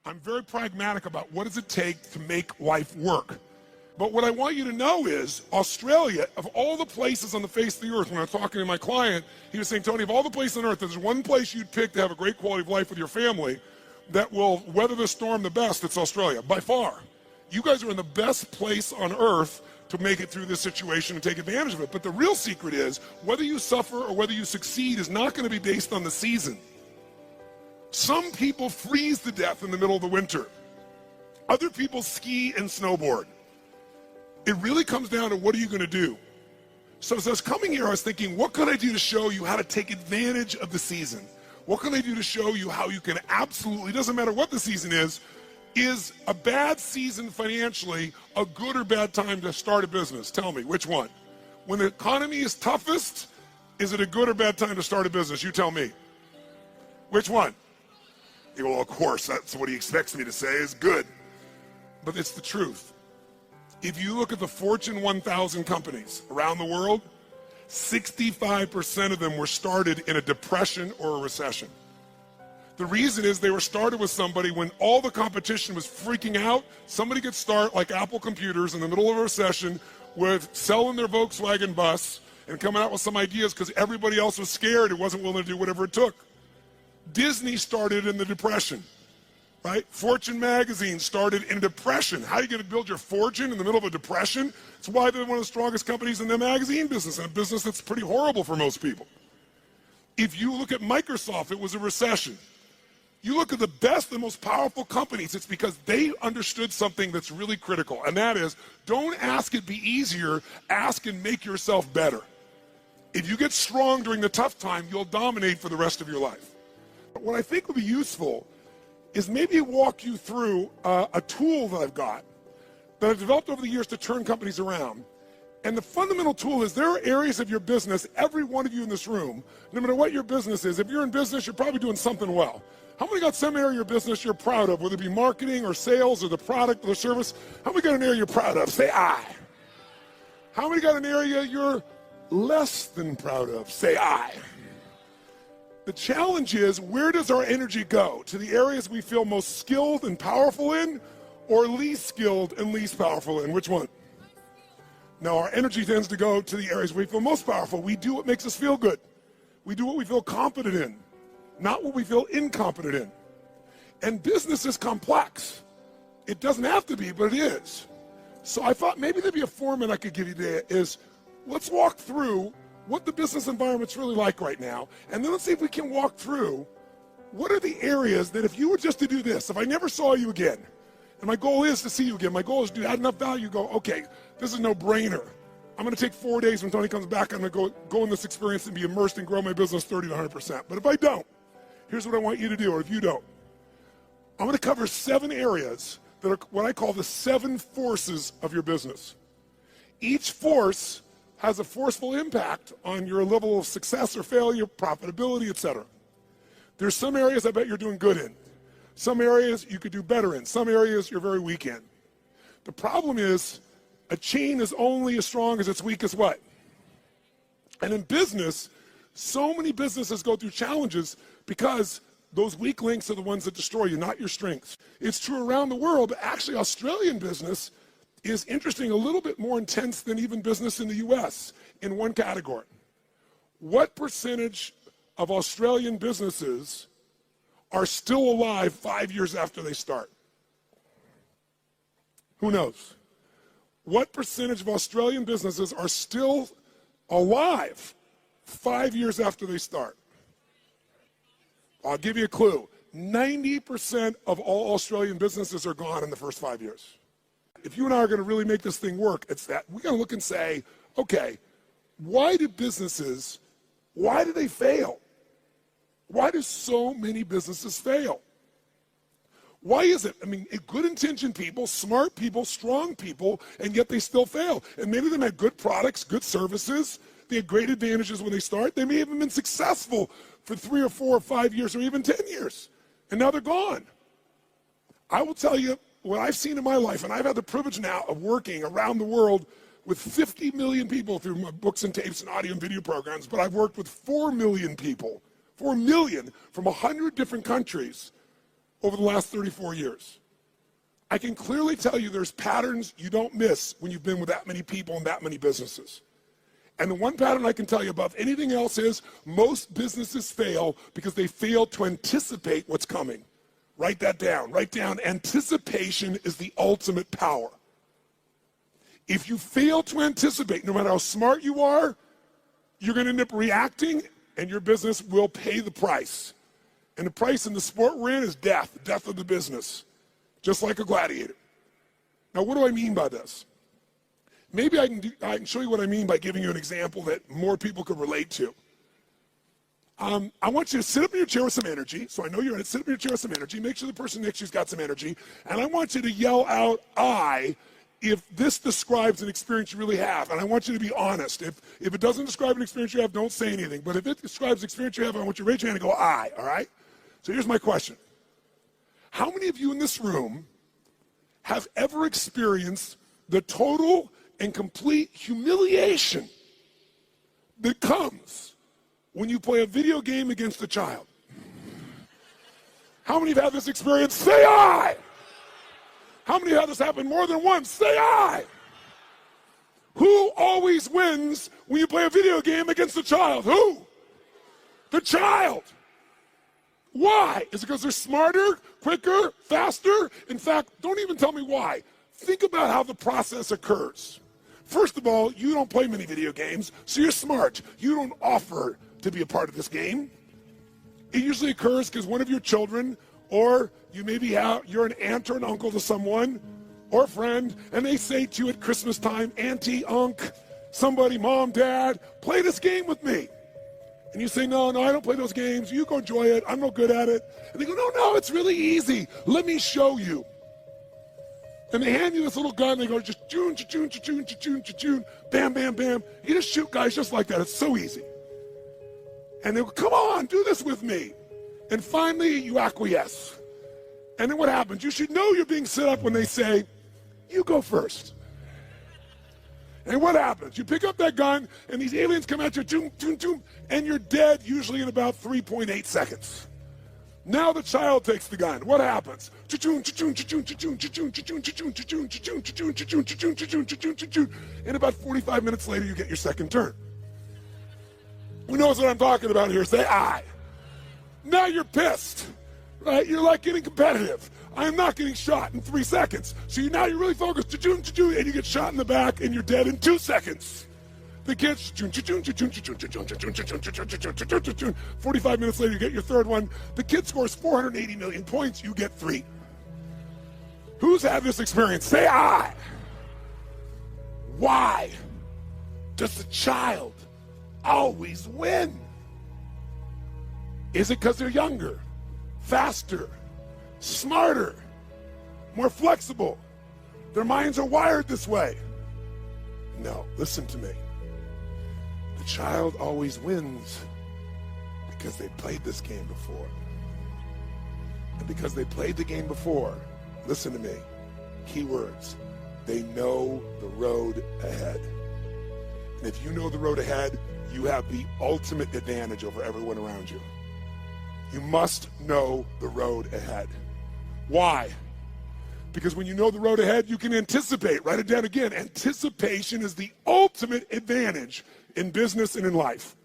I'm very pragmatic about what does it take to make life work. But what I want you to know is Australia, of all the places on the face of the earth, when I was talking to my client, he was saying, Tony, of all the places on earth, there's one place you'd pick to have a great quality of life with your family that will weather the storm the best, it's Australia, by far. You guys are in the best place on earth to make it through this situation and take advantage of it. But the real secret is, whether you suffer or whether you succeed is not going to be based on the season. Some people freeze to death in the middle of the winter. Other people ski and snowboard. It really comes down to what are you going to do? So as I was coming here, I was thinking, what can I do to show you how to take advantage of the season? What can I do to show you how you can absolutely, doesn't matter what the season is a bad season financially a good or bad time to start a business? Tell me, which one? When the economy is toughest, is it a good or bad time to start a business? You tell me. Which one? Well, of course, that's what he expects me to say is good. But it's the truth. If you look at the Fortune 1000 companies around the world, 65% of them were started in a depression or a recession. The reason is they were started with somebody when all the competition was freaking out. Somebody could start like Apple Computers in the middle of a recession with selling their Volkswagen bus and coming out with some ideas because everybody else was scared and wasn't willing to do whatever it took. Disney started in the depression. Right? Fortune magazine started in a depression. How are you going to build your fortune in the middle of a depression? It's why they're one of the strongest companies in the magazine business, and a business that's pretty horrible for most people. If you look at Microsoft, it was a recession. You look at the best and most powerful companies, it's because they understood something that's really critical, and that is, don't ask it be easier, ask and make yourself better. If you get strong during the tough time, you'll dominate for the rest of your life. But what I think would be useful is maybe walk you through a tool that I've got that I've developed over the years to turn companies around. And the fundamental tool is there are areas of your business, every one of you in this room, no matter what your business is, if you're in business, you're probably doing something well. How many got some area of your business you're proud of, whether it be marketing or sales or the product or the service? How many got an area you're proud of? Say I. How many got an area you're less than proud of? Say I. The challenge is, where does our energy go? To the areas we feel most skilled and powerful in, or least skilled and least powerful in? Which one? No, our energy tends to go to the areas we feel most powerful. We do what makes us feel good. We do what we feel competent in, not what we feel incompetent in. And business is complex. It doesn't have to be, but it is. So I thought maybe there'd be a format I could give you today is, let's walk through what the business environment's really like right now, and then let's see if we can walk through what are the areas that if you were just to do this, if I never saw you again, and my goal is to see you again, my goal is to add enough value, go, okay, this is no brainer. I'm gonna take 4 days when Tony comes back, I'm gonna go in this experience and be immersed and grow my business 30 to 100%. But if I don't, here's what I want you to do, or if you don't. I'm gonna cover 7 areas that are what I call the 7 forces of your business. Each force has a forceful impact on your level of success or failure, profitability, etc. There's some areas I bet you're doing good in. Some areas you could do better in. Some areas you're very weak in. The problem is, a chain is only as strong as its weakest what? And in business, so many businesses go through challenges because those weak links are the ones that destroy you, not your strengths. It's true around the world, but actually Australian business is interesting, a little bit more intense than even business in the US in one category. What percentage of Australian businesses are still alive 5 years after they start? Who knows? What percentage of Australian businesses are still alive 5 years after they start? I'll give you a clue. 90% of all Australian businesses are gone in the first 5 years. If you and I are going to really make this thing work, it's that we got to look and say, okay, why do businesses, why do they fail? Why do so many businesses fail? Why is it? I mean, good-intentioned people, smart people, strong people, and yet they still fail. And many of them had good products, good services. They had great advantages when they start. They may have been successful for 3 or 4 or 5 years or even 10 years, and now they're gone. I will tell you what I've seen in my life, and I've had the privilege now of working around the world with 50 million people through my books and tapes and audio and video programs, but I've worked with 4 million people, 4 million from 100 different countries. over the last 34 years. I can clearly tell you there's patterns you don't miss when you've been with that many people and that many businesses. And the one pattern I can tell you above anything else is most businesses fail because they fail to anticipate what's coming. Write that down. Write down, anticipation is the ultimate power. If you fail to anticipate, no matter how smart you are, you're going to end up reacting and your business will pay the price. And the price in the sport we're in is death, death of the business, just like a gladiator. Now, what do I mean by this? Maybe I can show you what I mean by giving you an example that more people could relate to. I want you to sit up in your chair with some energy. So I know you're in it. Sit up in your chair with some energy. Make sure the person next to you's got some energy. And I want you to yell out, I, if this describes an experience you really have. And I want you to be honest. If it doesn't describe an experience you have, don't say anything. But if it describes an experience you have, I want you to raise your hand and go, I, all right? So here's my question. How many of you in this room have ever experienced the total and complete humiliation that comes when you play a video game against a child? How many have had this experience? Say I. How many have had this happen more than once? Say I. Who always wins when you play a video game against a child? Who? The child. Why? Is it because they're smarter, quicker, faster? In fact, don't even tell me why. Think about how the process occurs. First of all, you don't play many video games, so you're smart. You don't offer to be a part of this game. It usually occurs because one of your children, or you maybe you're an aunt or an uncle to someone, or a friend, and they say to you at Christmas time, Auntie, Unc, somebody, Mom, Dad, play this game with me. And you say, no, I don't play those games. You go enjoy it. I'm no good at it. And they go, no, it's really easy. Let me show you. And they hand you this little gun, and they go, just choon, choon, choon, choon, choon, bam, bam, bam. You just shoot guys just like that. It's so easy. And they go, come on, do this with me. And finally, you acquiesce. And then what happens? You should know you're being set up when they say, you go first. And what happens? You pick up that gun, and these aliens come at you, choom, choom, choom, and you're dead usually in about 3.8 seconds. Now the child takes the gun. What happens? And about 45 minutes later, you get your second turn. Who knows what I'm talking about here? Say I. Now you're pissed, right? You're like getting competitive. I am not getting shot in 3 seconds. So now you're really focused, and you get shot in the back, and you're dead in 2 seconds. The kids, 45 minutes later, you get your third one. The kid scores 480 million points, you get 3. Who's had this experience? Say I. Why does the child always win? Is it because they're younger, faster, smarter, more flexible? Their minds are wired this way. No, listen to me. The child always wins because they played this game before. And because they played the game before, listen to me, keywords, they know the road ahead. And if you know the road ahead, you have the ultimate advantage over everyone around you. You must know the road ahead. Why? Because when you know the road ahead, you can anticipate. Write it down again. Anticipation is the ultimate advantage in business and in life.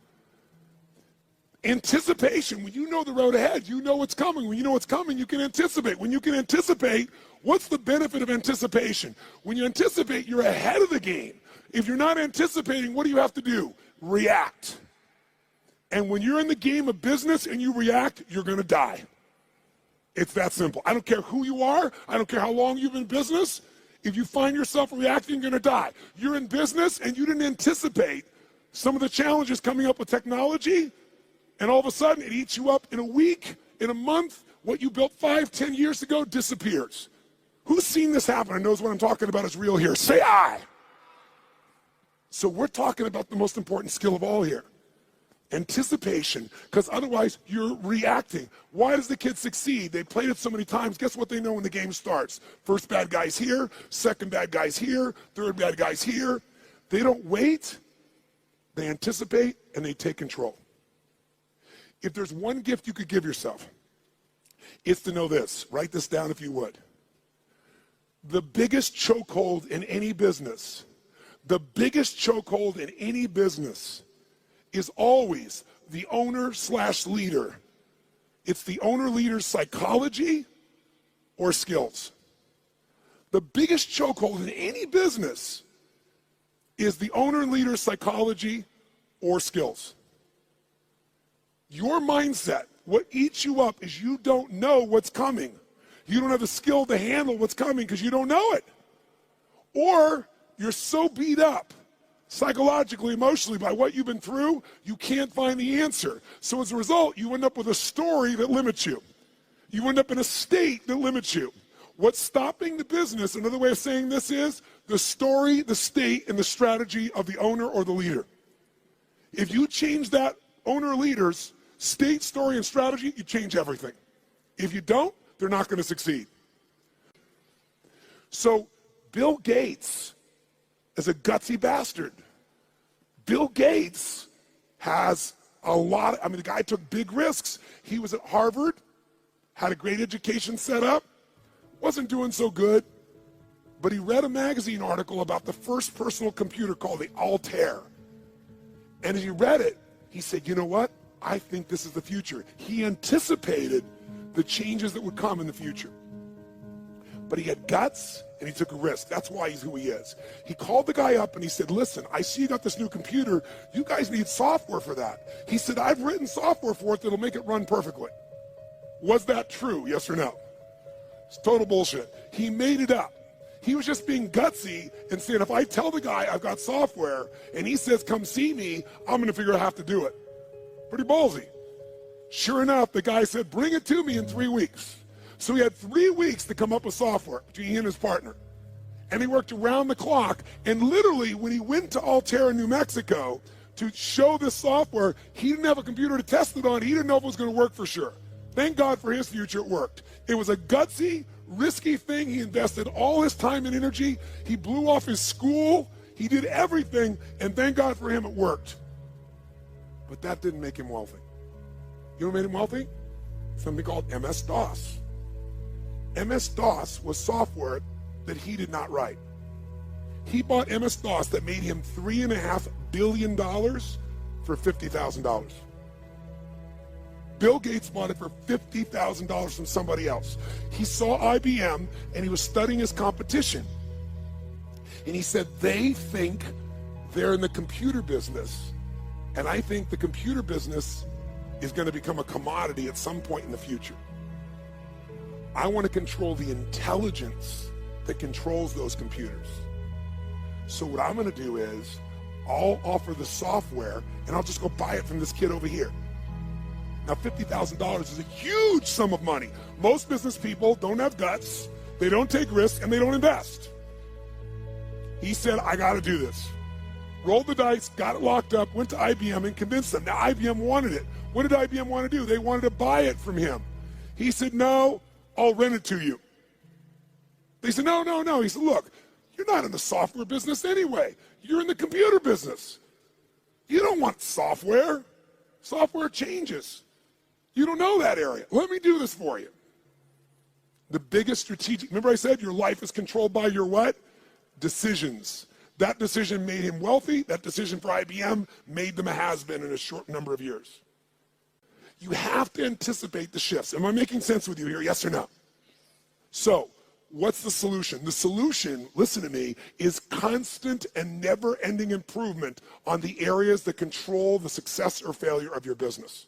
Anticipation, when you know the road ahead, you know what's coming. When you know what's coming, you can anticipate. When you can anticipate, what's the benefit of anticipation? When you anticipate, you're ahead of the game. If you're not anticipating, what do you have to do? React. And when you're in the game of business and you react, you're going to die. It's that simple. I don't care who you are. I don't care how long you've been in business. If you find yourself reacting, you're going to die. You're in business and you didn't anticipate some of the challenges coming up with technology, and all of a sudden it eats you up in a week, in a month. What you built 5-10 years ago disappears. Who's seen this happen and knows what I'm talking about is real here? Say I. So we're talking about the most important skill of all here. Anticipation, because otherwise you're reacting. Why does the kid succeed? They played it so many times. Guess what they know when the game starts? First bad guy's here, second bad guy's here, third bad guy's here. They don't wait, they anticipate, and they take control. If there's one gift you could give yourself, It's to know this. Write this down if you would. The biggest chokehold in any business, is always the owner/leader. It's the owner-leader's psychology or skills. The biggest chokehold in any business is the owner-leader's psychology or skills. Your mindset, what eats you up is you don't know what's coming. You don't have the skill to handle what's coming because you don't know it. Or you're so beat up psychologically, emotionally by what you've been through, you can't find the answer. So as a result, you end up with a story that limits you. You end up in a state that limits you. What's stopping the business, another way of saying this is the story, the state, and the strategy of the owner or the leader. If you change that owner or leader's state, story, and strategy, you change everything. If you don't, they're not going to succeed. So Bill Gates is a gutsy bastard. Bill Gates has the guy took big risks. He was at Harvard, had a great education set up, wasn't doing so good, but he read a magazine article about the first personal computer called the Altair. And as he read it, he said, you know what? I think this is the future. He anticipated the changes that would come in the future. But he had guts and he took a risk. That's why he's who he is. He called the guy up and he said, listen, I see you got this new computer. You guys need software for that. He said, I've written software for it that'll make it run perfectly. Was that true? Yes or no? It's total bullshit. He made it up. He was just being gutsy and saying, if I tell the guy I've got software and he says, come see me, I'm going to figure out how to do it. Pretty ballsy. Sure enough, the guy said, bring it to me in 3 weeks. So he had 3 weeks to come up with software between he and his partner. And he worked around the clock. And literally, when he went to Altair in New Mexico to show this software, he didn't have a computer to test it on. He didn't know if it was going to work for sure. Thank God for his future, it worked. It was a gutsy, risky thing. He invested all his time and energy. He blew off his school. He did everything. And thank God for him, it worked. But that didn't make him wealthy. You know what made him wealthy? Something called MS-DOS. MS-DOS was software that he did not write. He bought MS-DOS that made him $3.5 billion for $50,000. Bill Gates bought it for $50,000 from somebody else. He saw IBM and he was studying his competition. And he said, they think they're in the computer business. And I think the computer business is going to become a commodity at some point in the future. I want to control the intelligence that controls those computers. So what I'm going to do is I'll offer the software and I'll just go buy it from this kid over here. Now, $50,000 is a huge sum of money. Most business people don't have guts, they don't take risks, and they don't invest. He said, I got to do this. Rolled the dice, got it locked up, went to IBM and convinced them. Now, IBM wanted it. What did IBM want to do? They wanted to buy it from him. He said, no, I'll rent it to you. They said, no. He said, look, you're not in the software business anyway. You're in the computer business. You don't want software. Software changes. You don't know that area. Let me do this for you. The biggest strategic, remember I said your life is controlled by your what? Decisions. That decision made him wealthy. That decision for IBM made them a has-been in a short number of years. You have to anticipate the shifts. Am I making sense with you here? Yes or no? So, what's the solution? The solution, listen to me, is constant and never-ending improvement on the areas that control the success or failure of your business.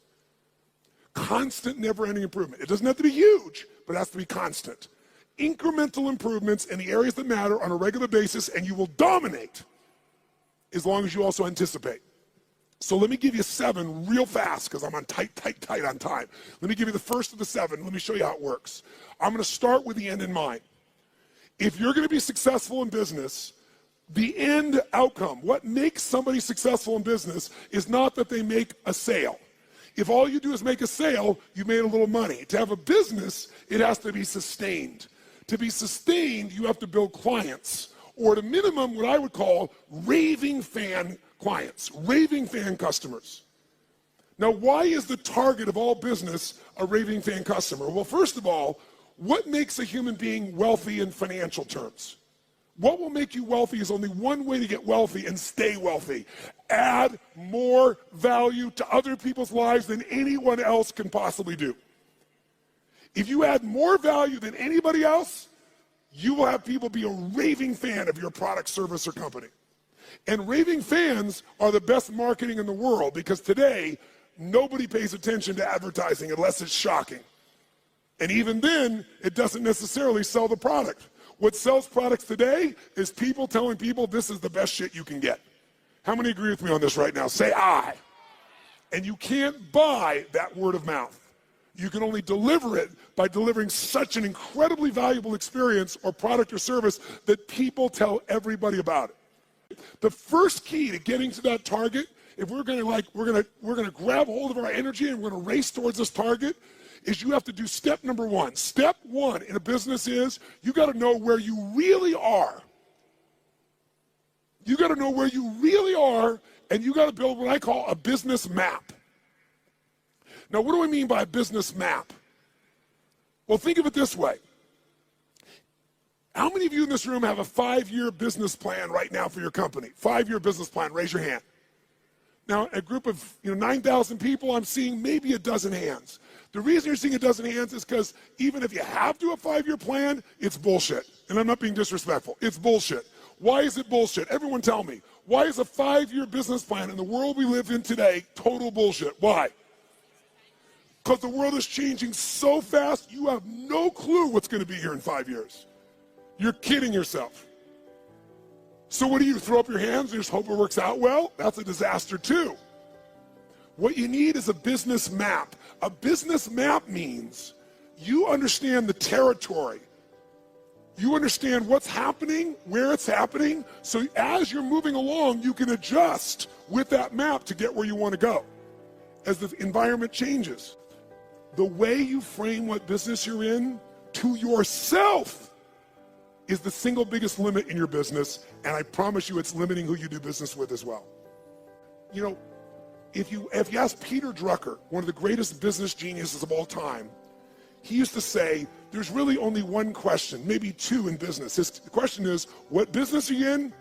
Constant, never-ending improvement. It doesn't have to be huge, but it has to be constant. Incremental improvements in the areas that matter on a regular basis, and you will dominate as long as you also anticipate. So let me give you 7 real fast because I'm on tight on time. Let me give you the first of the 7. Let me show you how it works. I'm going to start with the end in mind. If you're going to be successful in business, the end outcome, what makes somebody successful in business is not that they make a sale. If all you do is make a sale, you made a little money. To have a business, it has to be sustained. To be sustained, you have to build clients, or at a minimum, what I would call raving fan clients, raving fan customers. Now, why is the target of all business a raving fan customer? Well, first of all, what makes a human being wealthy in financial terms? What will make you wealthy is only one way to get wealthy and stay wealthy. Add more value to other people's lives than anyone else can possibly do. If you add more value than anybody else, you will have people be a raving fan of your product, service, or company. And raving fans are the best marketing in the world, because today, nobody pays attention to advertising unless it's shocking. And even then, it doesn't necessarily sell the product. What sells products today is people telling people this is the best shit you can get. How many agree with me on this right now? Say aye. And you can't buy that word of mouth. You can only deliver it by delivering such an incredibly valuable experience or product or service that people tell everybody about it. The first key to getting to that target, if we're gonna grab hold of our energy and we're gonna race towards this target, is you have to do step number one. Step one in a business is you gotta know where you really are. You gotta know where you really are, and you gotta build what I call a business map. Now, what do I mean by a business map? Well, think of it this way. How many of you in this room have a 5-year business plan right now for your company? 5-year business plan, raise your hand. Now, a group of 9,000 people, I'm seeing maybe a dozen hands. The reason you're seeing a dozen hands is because even if you have to do a 5-year plan, it's bullshit. And I'm not being disrespectful. It's bullshit. Why is it bullshit? Everyone tell me. Why is a 5-year business plan in the world we live in today total bullshit? Why? Because the world is changing so fast, you have no clue what's going to be here in 5 years. You're kidding yourself. So what do you throw up your hands and just hope it works out well? That's a disaster too. What you need is a business map. A business map means you understand the territory. You understand what's happening, where it's happening, so as you're moving along, you can adjust with that map to get where you want to go as the environment changes. The way you frame what business you're in to yourself is the single biggest limit in your business, and I promise you it's limiting who you do business with as well. You know, if you ask Peter Drucker, one of the greatest business geniuses of all time, he used to say, there's really only one question, maybe two in business. The question is, what business are you in,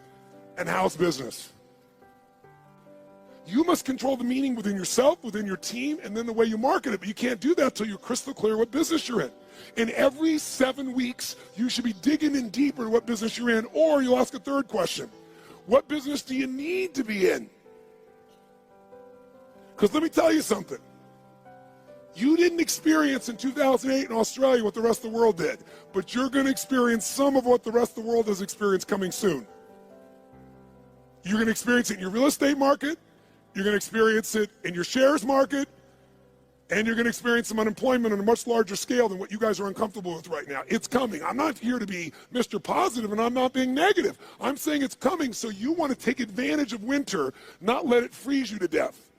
and how's business? You must control the meaning within yourself, within your team, and then the way you market it. But you can't do that until you're crystal clear what business you're in. And every 7 weeks, you should be digging in deeper to what business you're in, or you'll ask a third question. What business do you need to be in? Because let me tell you something. You didn't experience in 2008 in Australia what the rest of the world did, but you're going to experience some of what the rest of the world has experienced coming soon. You're going to experience it in your real estate market, you're going to experience it in your shares market, and you're going to experience some unemployment on a much larger scale than what you guys are uncomfortable with right now. It's coming. I'm not here to be Mr. Positive, and I'm not being negative. I'm saying it's coming, so you want to take advantage of winter, not let it freeze you to death.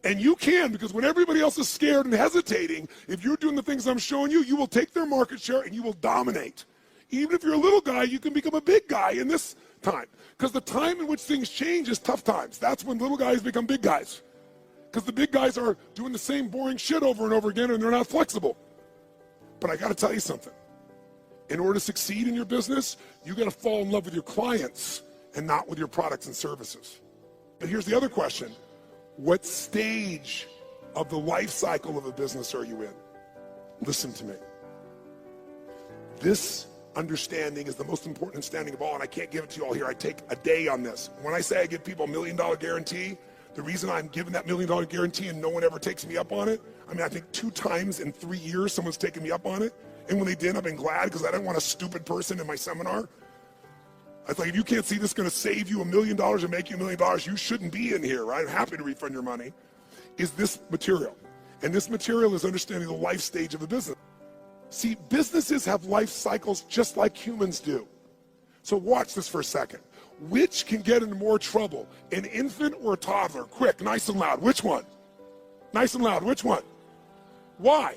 And you can, because when everybody else is scared and hesitating, if you're doing the things I'm showing you, you will take their market share and you will dominate. Even if you're a little guy, you can become a big guy in this time. Because the time in which things change is tough times. That's when little guys become big guys. Because the big guys are doing the same boring shit over and over again and they're not flexible. But I got to tell you something. In order to succeed in your business, you got to fall in love with your clients and not with your products and services. But here's the other question. What stage of the life cycle of a business are you in? Listen to me. This understanding is the most important understanding of all, and I can't give it to you all here. I take a day on this. When I say I give people $1 million guarantee, the reason I'm giving that $1 million guarantee and no one ever takes me up on it, I mean, I think 2 times in 3 years someone's taken me up on it, and when they did, I've been glad because I didn't want a stupid person in my seminar. I was like, if you can't see this is going to save you $1 million and make you $1 million, you shouldn't be in here, right? I'm happy to refund your money. Is this material. And this material is understanding the life stage of a business. See, businesses have life cycles just like humans do. So watch this for a second. Which can get into more trouble, an infant or a toddler? Quick, nice and loud. Which one? Nice and loud. Which one? Why?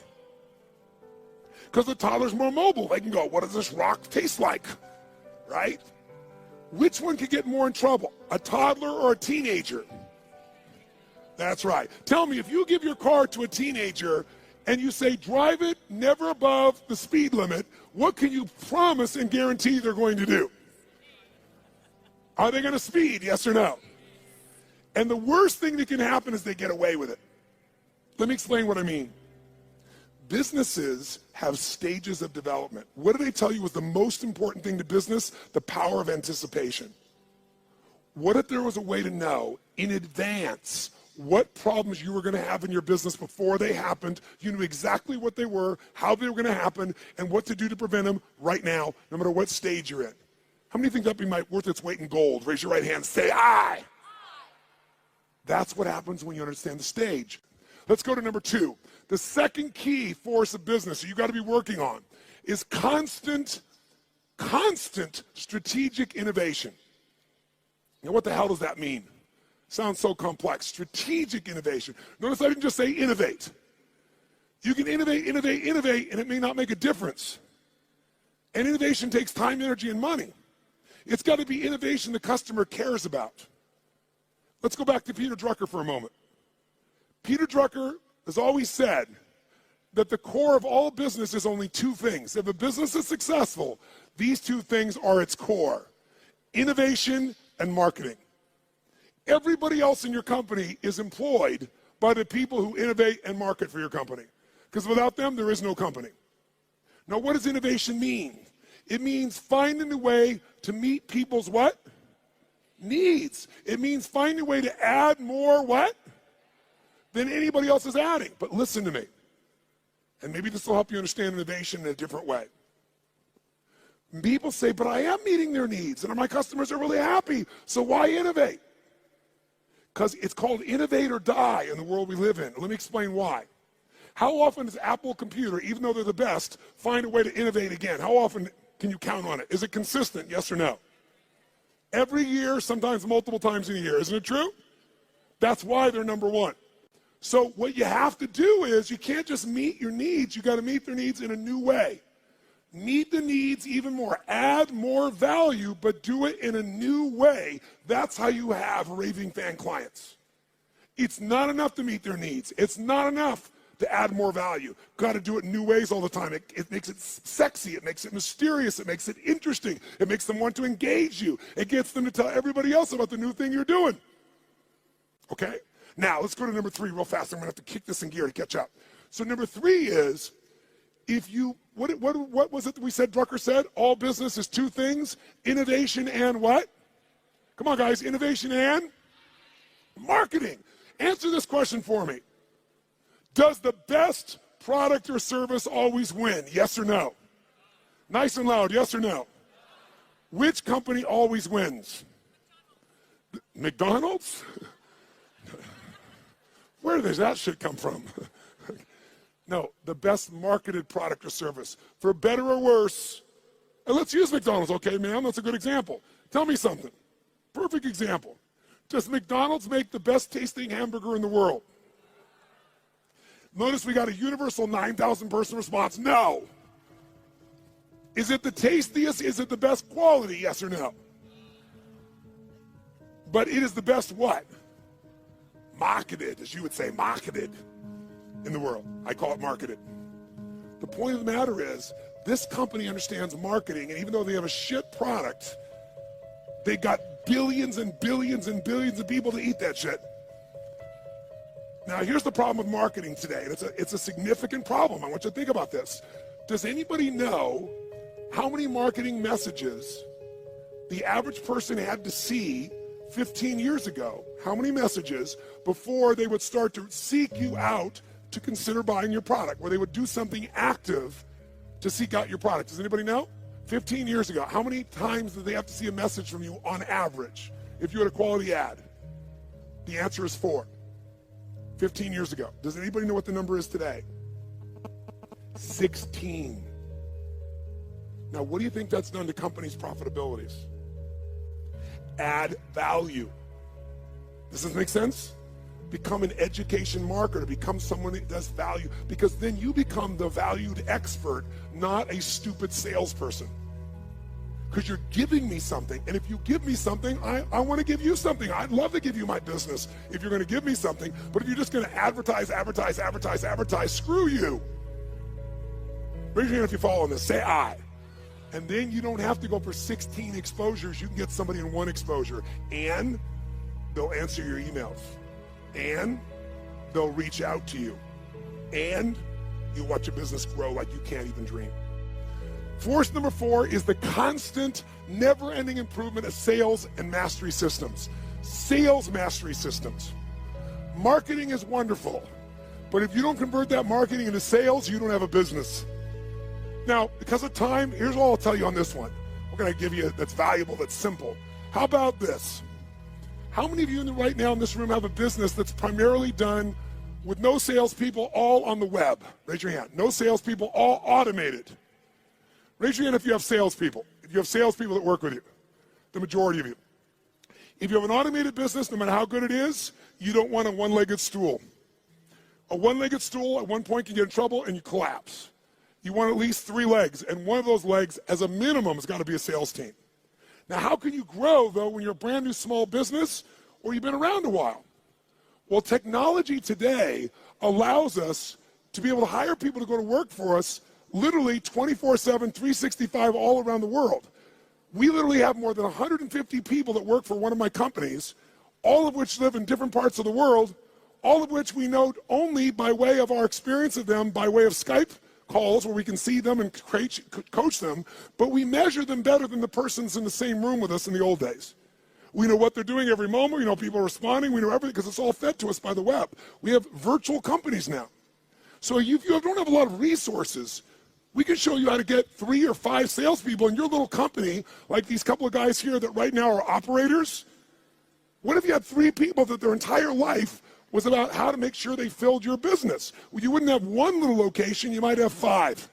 Because the toddler's more mobile. They can go, what does this rock taste like? Right? Which one could get more in trouble, a toddler or a teenager? That's right. Tell me, if you give your car to a teenager and you say, drive it never above the speed limit, what can you promise and guarantee they're going to do? Are they going to speed, yes or no? And the worst thing that can happen is they get away with it. Let me explain what I mean. Businesses have stages of development. What do they tell you was the most important thing to business? The power of anticipation. What if there was a way to know in advance what problems you were going to have in your business before they happened? You knew exactly what they were, how they were going to happen, and what to do to prevent them right now, no matter what stage you're in. How many think that'd be worth its weight in gold? Raise your right hand, say aye. That's what happens when you understand the stage. Let's go to number 2. The second key force of business that you got to be working on is constant strategic innovation. Now, what the hell does that mean? Sounds so complex. Strategic innovation. Notice I didn't just say innovate. You can innovate, and it may not make a difference. And innovation takes time, energy, and money. It's got to be innovation the customer cares about. Let's go back to Peter Drucker for a moment. Peter Drucker has always said that the core of all business is only 2 things. If a business is successful, these 2 things are its core: innovation and marketing. Everybody else in your company is employed by the people who innovate and market for your company. Because without them, there is no company. Now, what does innovation mean? It means finding a way to meet people's what? Needs. It means finding a way to add more what? Than anybody else is adding. But listen to me. And maybe this will help you understand innovation in a different way. People say, but I am meeting their needs and my customers are really happy, so why innovate? Because it's called innovate or die in the world we live in. Let me explain why. How often does Apple Computer, even though they're the best, find a way to innovate again? How often can you count on it? Is it consistent, yes or no? Every year, sometimes multiple times in a year. Isn't it true? That's why they're number 1. So what you have to do is you can't just meet your needs. You got to meet their needs in a new way. Meet the needs even more. Add more value, but do it in a new way. That's how you have raving fan clients. It's not enough to meet their needs. It's not enough to add more value. Got to do it in new ways all the time. It makes it sexy. It makes it mysterious. It makes it interesting. It makes them want to engage you. It gets them to tell everybody else about the new thing you're doing. Okay? Now, let's go to number 3 real fast. I'm going to have to kick this in gear to catch up. So number 3 is, if you, what was it that we said Drucker said? All business is 2 things, innovation and what? Come on, guys, innovation and marketing. Answer this question for me. Does the best product or service always win? Yes or no? Nice and loud, yes or no? Which company always wins? McDonald's? Where does that shit come from? No, the best marketed product or service. For better or worse, and let's use McDonald's, okay, ma'am? That's a good example. Tell me something. Perfect example. Does McDonald's make the best tasting hamburger in the world? Notice we got a universal 9,000 person response. No. Is it the tastiest? Is it the best quality? Yes or no? But it is the best what? Marketed, as you would say, marketed in the world. I call it marketed. The point of the matter is, this company understands marketing, and even though they have a shit product, they got billions and billions and billions of people to eat that shit. Now, here's the problem with marketing today, and it's a significant problem. I want you to think about this. Does anybody know how many marketing messages the average person had to see 15 years ago? How many messages before they would start to seek you out to consider buying your product, where they would do something active to seek out your product? Does anybody know? 15 years ago, how many times did they have to see a message from you on average if you had a quality ad? The answer is 4. 15 years ago. Does anybody know what the number is today? 16. Now, what do you think that's done to companies' profitabilities? Add value. Does this make sense? Become an education marketer. Become someone that does value, because then you become the valued expert, not a stupid salesperson. because you're giving me something. And if you give me something, I want to give you something. I'd love to give you my business if you're going to give me something. But if you're just going to advertise, screw you. Raise your hand if you follow this. Say I. And then you don't have to go for 16 exposures. You can get somebody in one exposure. And they'll answer your emails. And they'll reach out to you. And you'll watch your business grow like you can't even dream. Force number 4 is the constant, never-ending improvement of sales and mastery systems. Sales mastery systems. Marketing is wonderful, but if you don't convert that marketing into sales, you don't have a business. Now, because of time, here's all I'll tell you on this one. We're going to give you that's valuable, that's simple. How about this? How many of you right now in this room have a business that's primarily done with no salespeople, all on the web? Raise your hand. No salespeople, all automated. Raise your hand if you have salespeople. If you have salespeople that work with you, the majority of you. If you have an automated business, no matter how good it is, you don't want a one-legged stool. A one-legged stool at one point can get in trouble and you collapse. You want at least 3 legs, and one of those legs, as a minimum, has got to be a sales team. Now, how can you grow, though, when you're a brand new small business or you've been around a while? Well, technology today allows us to be able to hire people to go to work for us literally 24/7, 365 all around the world. We literally have more than 150 people that work for one of my companies, all of which live in different parts of the world, all of which we know only by way of our experience of them, by way of Skype calls where we can see them and coach them, but we measure them better than the persons in the same room with us in the old days. We know what they're doing every moment. We know people are responding. We know everything because it's all fed to us by the web. We have virtual companies now. So if you don't have a lot of resources, we can show you how to get 3 or 5 salespeople in your little company, like these couple of guys here that right now are operators. What if you had 3 people that their entire life was about how to make sure they filled your business? Well, you wouldn't have one little location, you might have 5.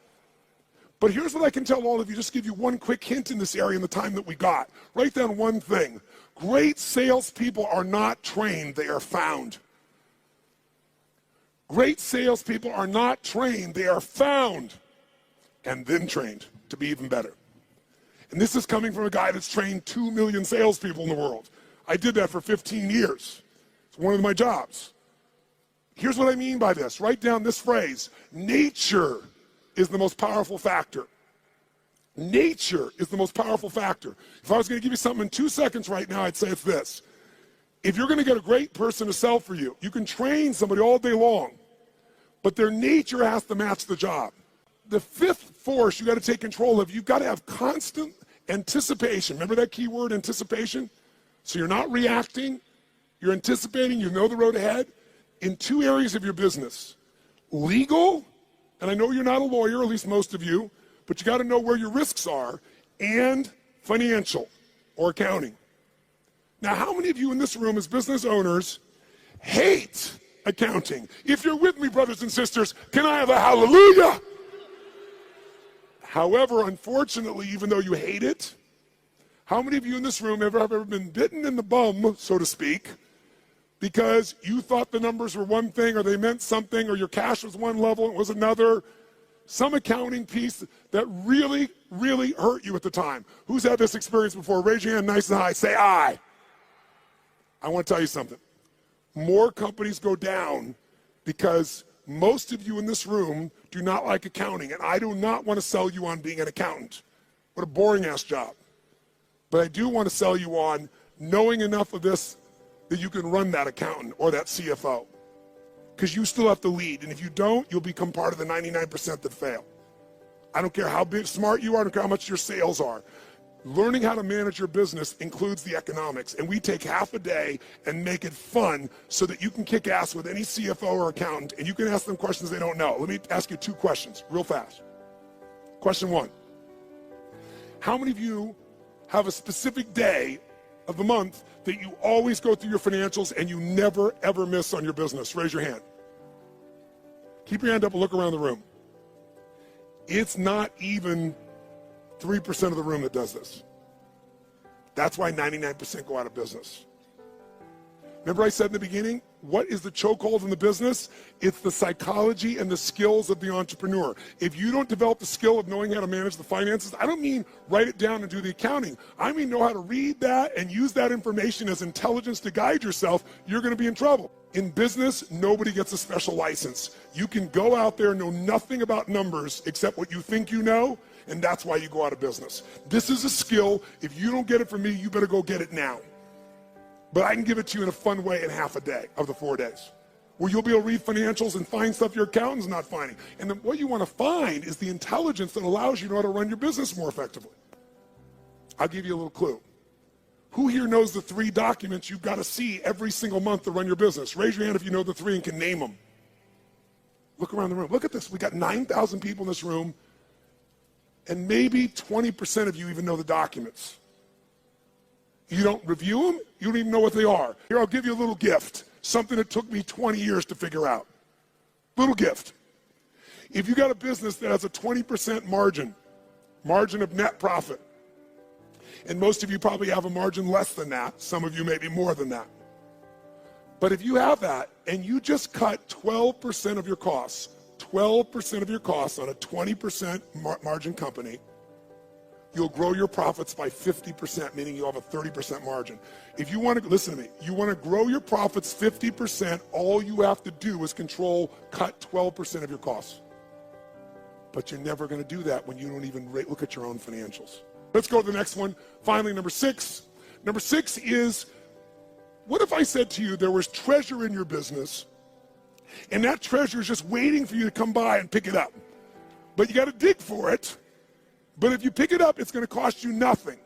But here's what I can tell all of you, just give you one quick hint in this area in the time that we got. Write down one thing. Great salespeople are not trained, they are found. Great salespeople are not trained, they are found and then trained to be even better. And this is coming from a guy that's trained 2 million salespeople in the world. I did that for 15 years. It's one of my jobs. Here's what I mean by this. Write down this phrase. Nature is the most powerful factor. Nature is the most powerful factor. If I was going to give you something in 2 seconds right now, I'd say it's this. If you're going to get a great person to sell for you, you can train somebody all day long, but their nature has to match the job. The 5th force you got to take control of, you've got to have constant anticipation. Remember that key word, anticipation? So you're not reacting, you're anticipating, you know the road ahead in 2 areas of your business. Legal, and I know you're not a lawyer, at least most of you, but you got to know where your risks are, and financial or accounting. Now, how many of you in this room as business owners hate accounting? If you're with me, brothers and sisters, can I have a hallelujah? However, unfortunately, even though you hate it, how many of you in this room have ever been bitten in the bum, so to speak, because you thought the numbers were one thing or they meant something or your cash was one level and it was another? Some accounting piece that really, really hurt you at the time. Who's had this experience before? Raise your hand nice and high. Say I. I want to tell you something. More companies go down because most of you in this room do not like accounting, and I do not want to sell you on being an accountant. What a boring-ass job. But I do want to sell you on knowing enough of this that you can run that accountant or that CFO. Because you still have to lead, and if you don't, you'll become part of the 99% that fail. I don't care how big, smart you are, I don't care how much your sales are. Learning how to manage your business includes the economics, and we take half a day and make it fun so that you can kick ass with any CFO or accountant, and you can ask them questions they don't know. Let me ask you 2 questions real fast. Question 1. How many of you have a specific day of the month that you always go through your financials and you never, ever miss on your business? Raise your hand. Keep your hand up and look around the room. It's not even 3% of the room that does this. That's why 99% go out of business. Remember I said in the beginning, what is the chokehold in the business? It's the psychology and the skills of the entrepreneur. If you don't develop the skill of knowing how to manage the finances, I don't mean write it down and do the accounting. I mean know how to read that and use that information as intelligence to guide yourself. You're going to be in trouble. In business, nobody gets a special license. You can go out there and know nothing about numbers except what you think you know, and that's why you go out of business. This is a skill. If you don't get it from me, you better go get it now. But I can give it to you in a fun way in half a day of the 4 days, where you'll be able to read financials and find stuff your accountant's not finding. And then what you want to find is the intelligence that allows you to know how to run your business more effectively. I'll give you a little clue. Who here knows the 3 documents you've got to see every single month to run your business? Raise your hand if you know the 3 and can name them. Look around the room. Look at this. We got 9,000 people in this room, and maybe 20% of you even know the documents. You don't review them, you don't even know what they are. Here, I'll give you a little gift, something that took me 20 years to figure out. Little gift. If you got a business that has a 20% margin of net profit, and most of you probably have a margin less than that, some of you maybe more than that. But if you have that, and you just cut 12% of your costs, 12% of your costs on a 20% margin company, you'll grow your profits by 50%, meaning you'll have a 30% margin. If you want to, listen to me, you want to grow your profits 50%, all you have to do is cut 12% of your costs. But you're never going to do that when you don't even look at your own financials. Let's go to the next one. Finally, number 6. Number 6 is, what if I said to you there was treasure in your business, and that treasure is just waiting for you to come by and pick it up? But you got to dig for it. But if you pick it up, it's going to cost you nothing.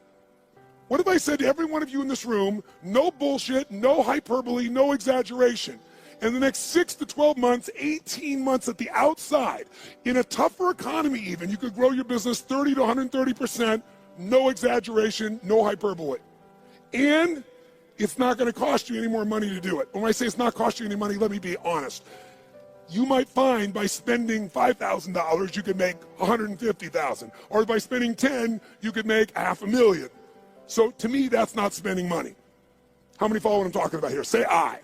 What if I said to every one of you in this room, no bullshit, no hyperbole, no exaggeration. In the next 6 to 12 months, 18 months at the outside, in a tougher economy even, you could grow your business 30 to 130%, no exaggeration, no hyperbole. And it's not going to cost you any more money to do it. When I say it's not cost you any money, let me be honest. You might find by spending $5,000, you could make $150,000. Or by spending 10, you could make $500,000. So to me, that's not spending money. How many follow what I'm talking about here? Say I.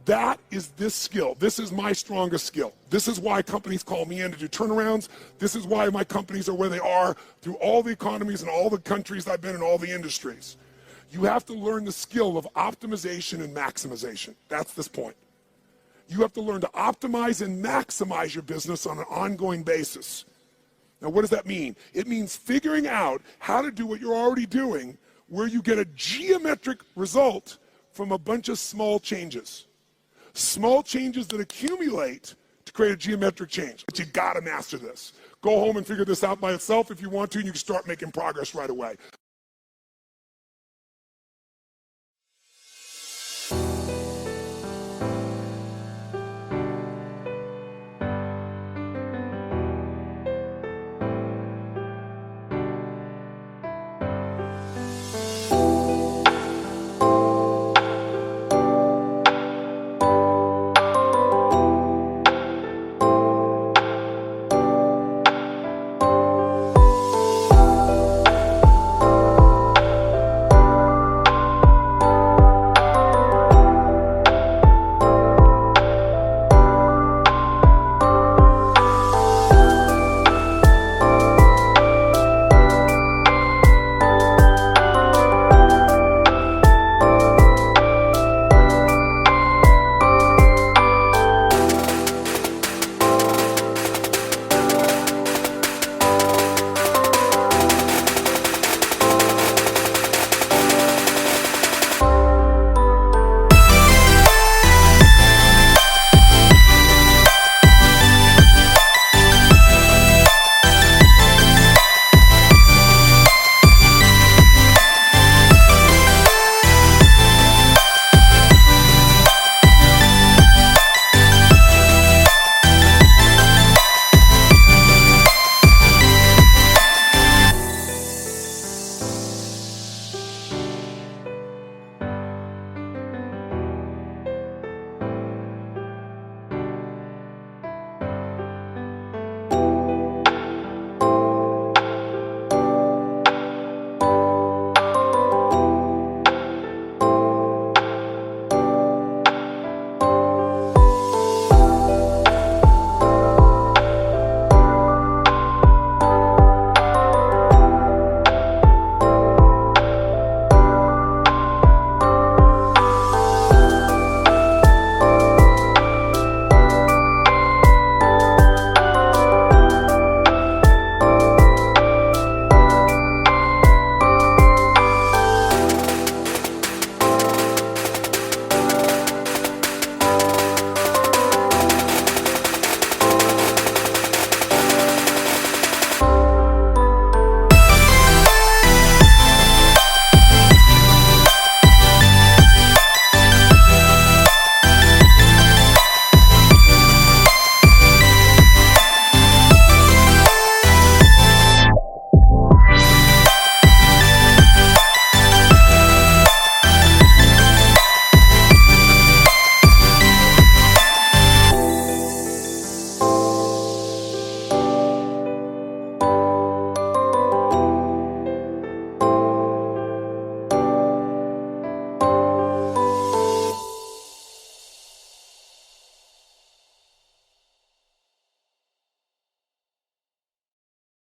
That is this skill. This is my strongest skill. This is why companies call me in to do turnarounds. This is why my companies are where they are through all the economies and all the countries I've been in, all the industries. You have to learn the skill of optimization and maximization. That's this point. You have to learn to optimize and maximize your business on an ongoing basis. Now, what does that mean? It means figuring out how to do what you're already doing, where you get a geometric result from a bunch of small changes. Small changes that accumulate to create a geometric change. But you gotta master this. Go home and figure this out by itself if you want to, and you can start making progress right away.